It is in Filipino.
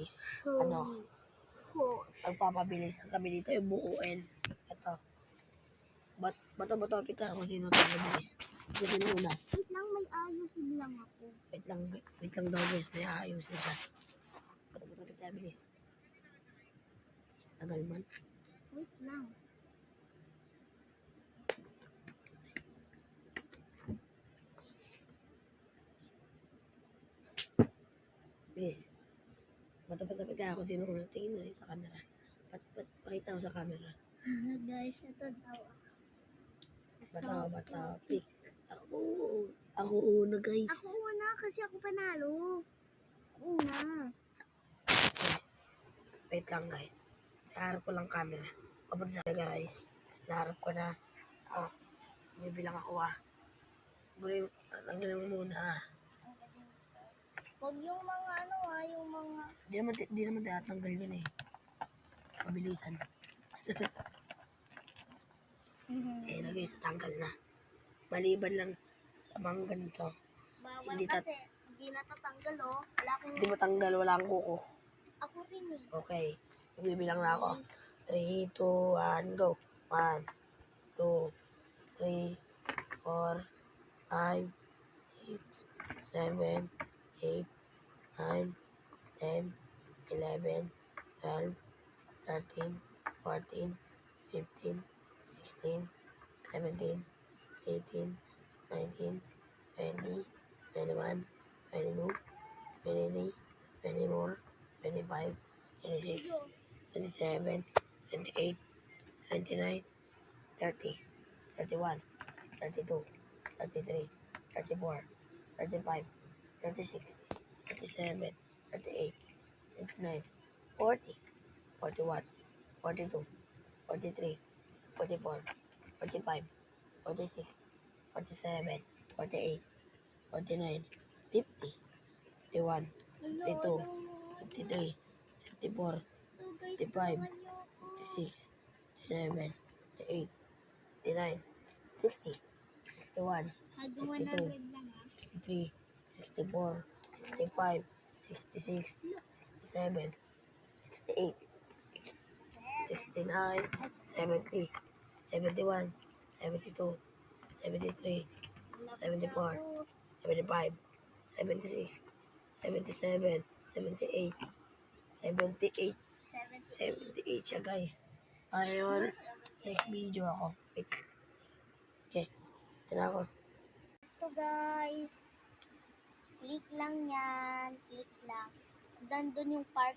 guys. Magpapabilis kami dito yung buuin. Ito. Bato-bato kita kung sino tayo guys. Sino una? Wait lang, may ayusin lang ako. Wait lang daw guys, may aayusin siya. Bato-bato kita, bilis. Tagal man. Wait lang. Bilis. Bato-bato kita kung sino una. Tingin mo sa camera. Pakita mo sa camera. Guys, ito daw. Bato, pick. Ako una guys. Ako una kasi ako panalo. Ako una. Wait lang guys. Naharap ko lang camera. Papunta sa guys. Naharap ko na. Bibilang ako Tanggalin mo muna Huwag yung mga yung mga... Di naman tatanggal yun eh. Mabilisan. Na guys, tanggal na. Maliban lang sa mga ganito. Bawal kasi, hindi natatanggal Wala akong... Hindi matanggal, wala akong kuko. Ako rin eh. Okay. Bibilang na ako. 3, 2, 1, go. 1, 2, 3, 4, 5, 6, 7, 8, 9, 10, 11, 12, 13, 14, 15, 16, 17, 18, 19, 20, 21, 22, 23, 24, 25, 26, 27, 28, 29, 30, 31, 32, 33, 34, 35, 36, 37, 38, 39, 40, 41, 42, 43, 44, 45, 46, 47, 48, 49, 50, 51, 52, 53, 54, 55, 56, 57, 58, 59, 60, 61, 62, 63, 64, 65, 66, 67, 68, 69, 70, 71, 72, 73, 74, 75, 76, 77, 78, 78, 78 siya guys. Ngayon, next video ako. Okay, ito na ako. Ito guys. Click lang yan. Click lang. Nandun yung part